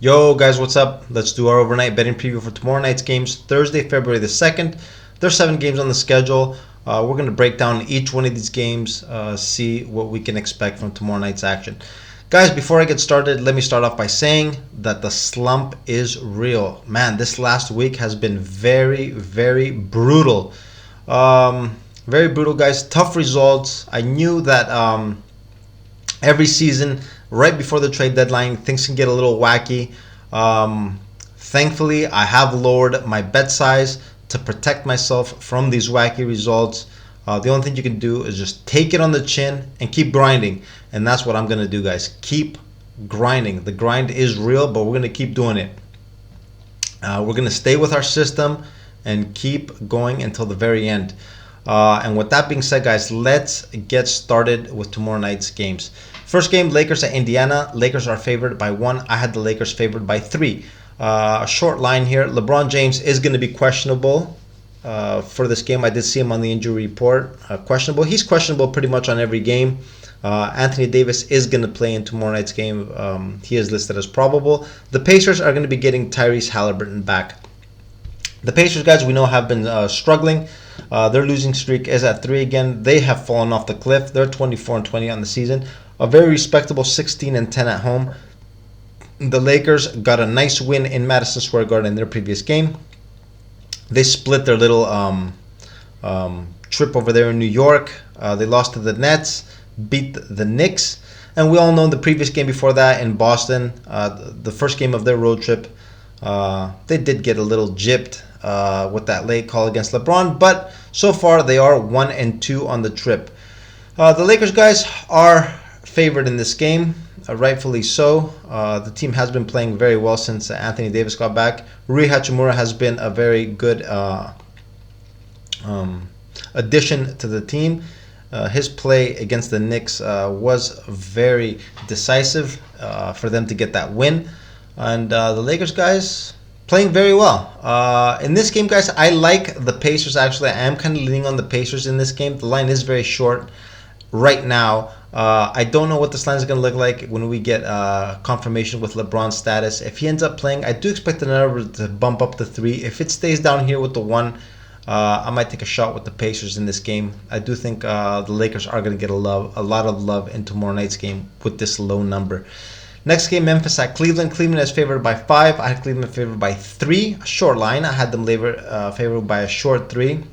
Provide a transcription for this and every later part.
Yo, guys, what's up? Let's do our overnight betting preview for tomorrow night's games, Thursday, February the 2nd. There's 7 games on the schedule. We're going to break down each one of these games, see what we can expect from tomorrow night's action. Guys, before I get started, let me start off by saying that the slump is real. Man, this last week has been very, very brutal. Very brutal, guys. Tough results. I knew that every season, right before the trade deadline, things can get a little wacky. Thankfully, I have lowered my bet size to protect myself from these wacky results. The only thing you can do is just take it on the chin and keep grinding. And that's what I'm going to do, guys. Keep grinding. The grind is real, but we're going to keep doing it. We're going to stay with our system and keep going until the very end. And with that being said, guys, let's get started with tomorrow night's games. First game, Lakers at Indiana. Lakers are favored by 1. I had the Lakers favored by 3. A short line here. LeBron James is going to be questionable for this game. I did see him on the injury report. Questionable. He's questionable pretty much on every game. Anthony Davis is going to play in tomorrow night's game. He is listed as probable. The Pacers are going to be getting Tyrese Halliburton back. The Pacers, guys, we know have been struggling. Their losing streak is at 3 again. They have fallen off the cliff. They're 24-20 on the season. A very respectable 16-10 at home. The Lakers got a nice win in Madison Square Garden in their previous game. They split their little trip over there in New York. They lost to the Nets, beat the Knicks. And we all know the previous game before that in Boston, the first game of their road trip, they did get a little gypped with that late call against LeBron. But so far, they are 1-2 on the trip. The Lakers, guys, are favored in this game, rightfully so. The team has been playing very well since Anthony Davis got back. Rui Hachimura has been a very good addition to the team. His play against the Knicks was very decisive for them to get that win. And the Lakers, guys, playing very well. In this game, guys, I like the Pacers, actually. I am kind of leaning on the Pacers in this game. The line is very short right now. I don't know what this line is going to look like when we get confirmation with LeBron's status. If he ends up playing, I do expect the number to bump up to 3. If it stays down here with the 1, I might take a shot with the Pacers in this game. I do think the Lakers are going to get a lot of love in tomorrow night's game with this low number. Next game, Memphis at Cleveland. Cleveland is favored by 5. I had Cleveland favored by 3. A short line. I had them favored by a short 3.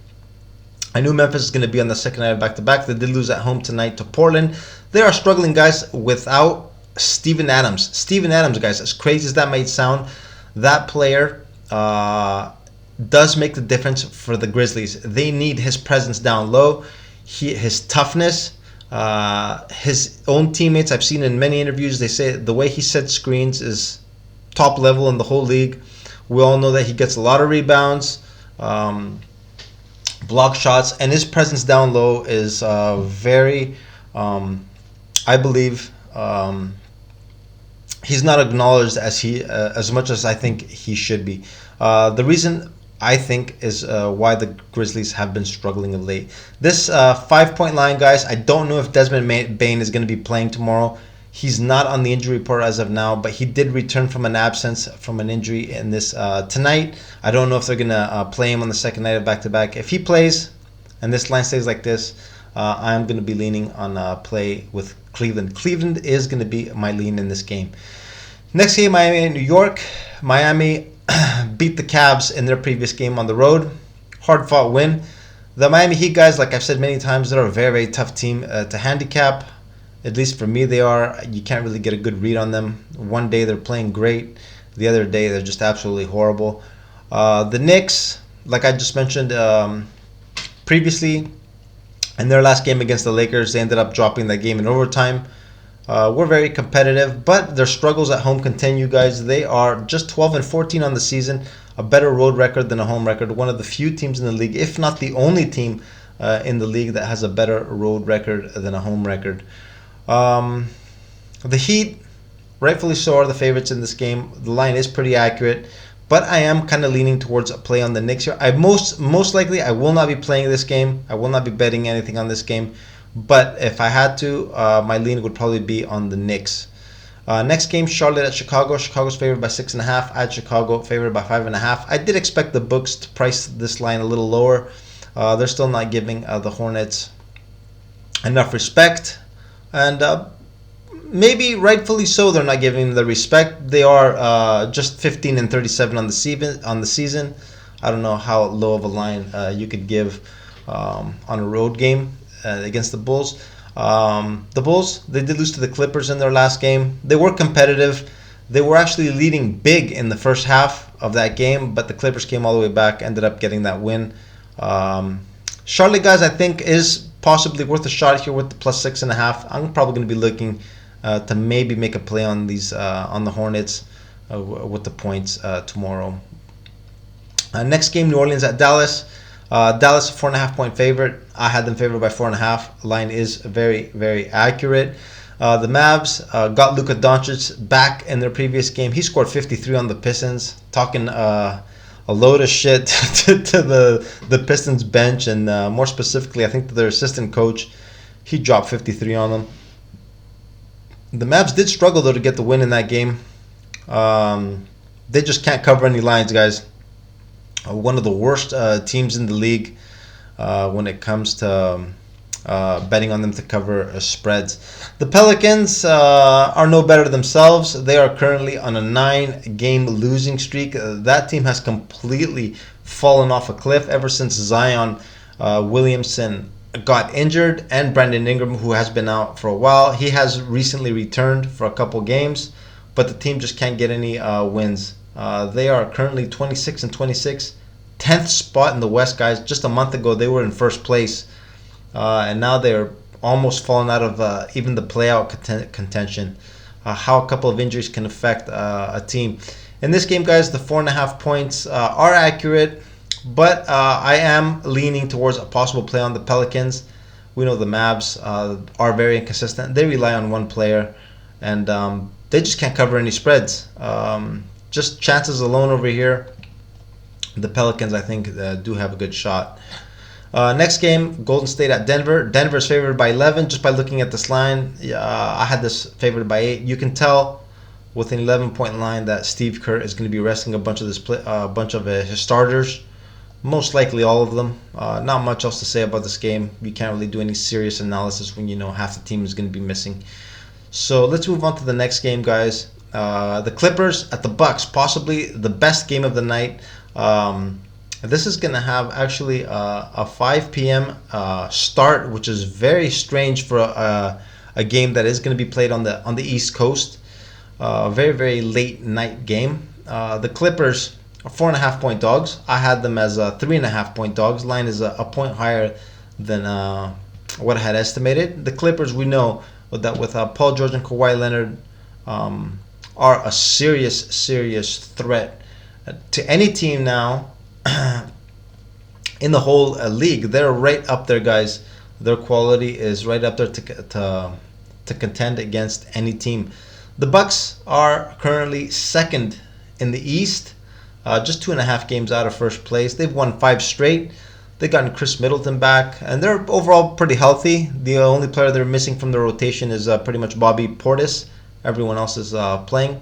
I knew Memphis is going to be on the second night of back-to-back. They did lose at home tonight to Portland. They are struggling, guys, without Steven Adams. Steven Adams, guys, as crazy as that might sound, that player does make the difference for the Grizzlies. They need his presence down low, his toughness, his own teammates. I've seen in many interviews, they say the way he sets screens is top level in the whole league. We all know that he gets a lot of rebounds, block shots, and his presence down low is very, I believe, he's not acknowledged as much as I think he should be. The reason I think is why the Grizzlies have been struggling of late. This 5-point line, guys, I don't know if Desmond Bane is going to be playing tomorrow. He's not on the injury report as of now, but he did return from an absence from an injury in this tonight. I don't know if they're going to play him on the second night of back-to-back. If he plays and this line stays like this, I'm going to be leaning on play with Cleveland. Cleveland is going to be my lean in this game. Next game, Miami and New York. Miami beat the Cavs in their previous game on the road. Hard-fought win. The Miami Heat, guys, like I've said many times, they're a very, very tough team to handicap. At least for me, they are. You can't really get a good read on them. One day they're playing great. The other day they're just absolutely horrible. The Knicks, like I just mentioned previously, in their last game against the Lakers, they ended up dropping that game in overtime. We're very competitive, but their struggles at home continue, guys. They are just 12-14 on the season, a better road record than a home record. One of the few teams in the league, if not the only team in the league that has a better road record than a home record. The Heat, rightfully so, are the favorites in this game. The line is pretty accurate, but I am kind of leaning towards a play on the Knicks here. Most likely, I will not be playing this game. I will not be betting anything on this game. But if I had to, my lean would probably be on the Knicks. Next game, Charlotte at Chicago. Chicago's favored by 6.5. At Chicago, favored by 5.5. I did expect the books to price this line a little lower. They're still not giving the Hornets enough respect, and maybe rightfully so. They're not giving them the respect. They are just 15-37 on the season. I don't know how low of a line you could give on a road game against the Bulls. The Bulls, they did lose to the Clippers in their last game. They were competitive. They were actually leading big in the first half of that game, but the Clippers came all the way back, ended up getting that win. Charlotte, guys, I think is possibly worth a shot here with the plus 6.5. I'm probably going to be looking to maybe make a play on these on the Hornets with the points tomorrow. Next game, New Orleans at Dallas. Dallas, 4.5 point favorite. I had them favored by 4.5. Line is very, very accurate. The Mavs got Luka Doncic back in their previous game. He scored 53 on the Pistons, talking a load of shit to the Pistons bench, and more specifically, I think to their assistant coach. He dropped 53 on them. The Mavs did struggle, though, to get the win in that game. They just can't cover any lines, guys. One of the worst teams in the league when it comes to betting on them to cover spreads. The Pelicans are no better themselves. They are currently on a 9-game losing streak. That team has completely fallen off a cliff ever since Zion Williamson got injured, and Brandon Ingram, who has been out for a while. He has recently returned for a couple games, but the team just can't get any wins. They are currently 26-26, 10th spot in the West, guys. Just a month ago, they were in first place, and now they're almost falling out of even the playout contention. How a couple of injuries can affect a team. In this game, guys, the 4.5 points are accurate, but I am leaning towards a possible play on the Pelicans. We know the Mavs are very inconsistent. They rely on one player, and they just can't cover any spreads. Just chances alone over here, the Pelicans, I think, do have a good shot. Next game, Golden State at Denver. Denver's favored by 11. Just by looking at this line, I had this favored by 8. You can tell with an 11-point line that Steve Kerr is going to be resting a bunch of his starters, most likely all of them. Not much else to say about this game. You can't really do any serious analysis when you know half the team is going to be missing. So let's move on to the next game, guys. The Clippers at the Bucks, possibly the best game of the night. This is going to have actually a 5 p.m. Start, which is very strange for a game that is going to be played on the East Coast. Very, very late night game. The Clippers are 4.5 point dogs. I had them as 3.5 point dogs. Line is a point higher than what I had estimated. The Clippers, we know that with Paul George and Kawhi Leonard, are a serious threat to any team now in the whole league. They're right up there, guys. Their quality is right up there to contend against any team. The Bucks are currently second in the East, just 2.5 games out of first place. They've won 5 straight. They've gotten Chris Middleton back, and they're overall pretty healthy. The only player they're missing from the rotation is pretty much Bobby Portis. Everyone else is playing.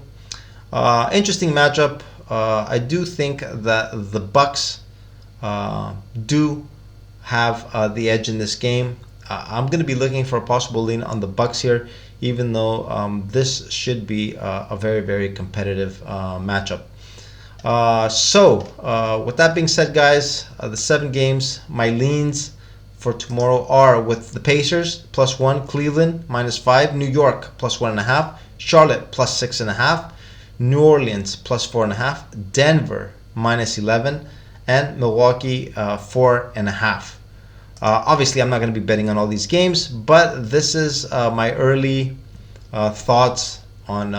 Interesting matchup. I do think that the Bucks do have the edge in this game. I'm going to be looking for a possible lean on the Bucks here, even though this should be a very, very competitive matchup. So with that being said, guys, the 7 games, my leans for tomorrow are with the Pacers +1, Cleveland -5, New York +1.5, Charlotte +6.5, New Orleans +4.5, Denver -11, and Milwaukee 4.5. Obviously, I'm not going to be betting on all these games, but this is my early thoughts on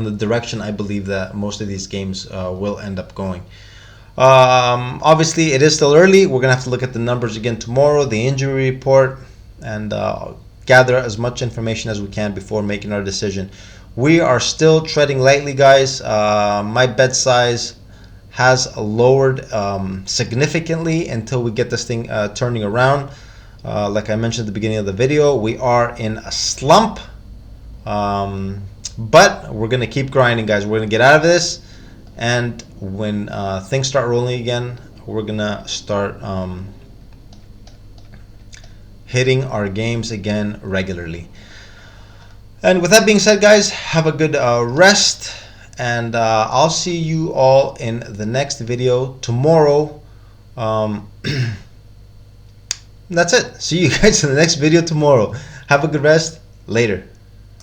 the direction I believe that most of these games will end up going. Obviously, it is still early. We're going to have to look at the numbers again tomorrow, the injury report, and gather as much information as we can before making our decision. We are still treading lightly, guys. My bet size has lowered significantly until we get this thing turning around. Like I mentioned at the beginning of the video, we are in a slump. But we're gonna keep grinding, guys. We're gonna get out of this, and when things start rolling again, we're gonna start hitting our games again regularly. And with that being said, guys, have a good rest, and I'll see you all in the next video tomorrow. That's it. See you guys in the next video tomorrow. Have a good rest. Later.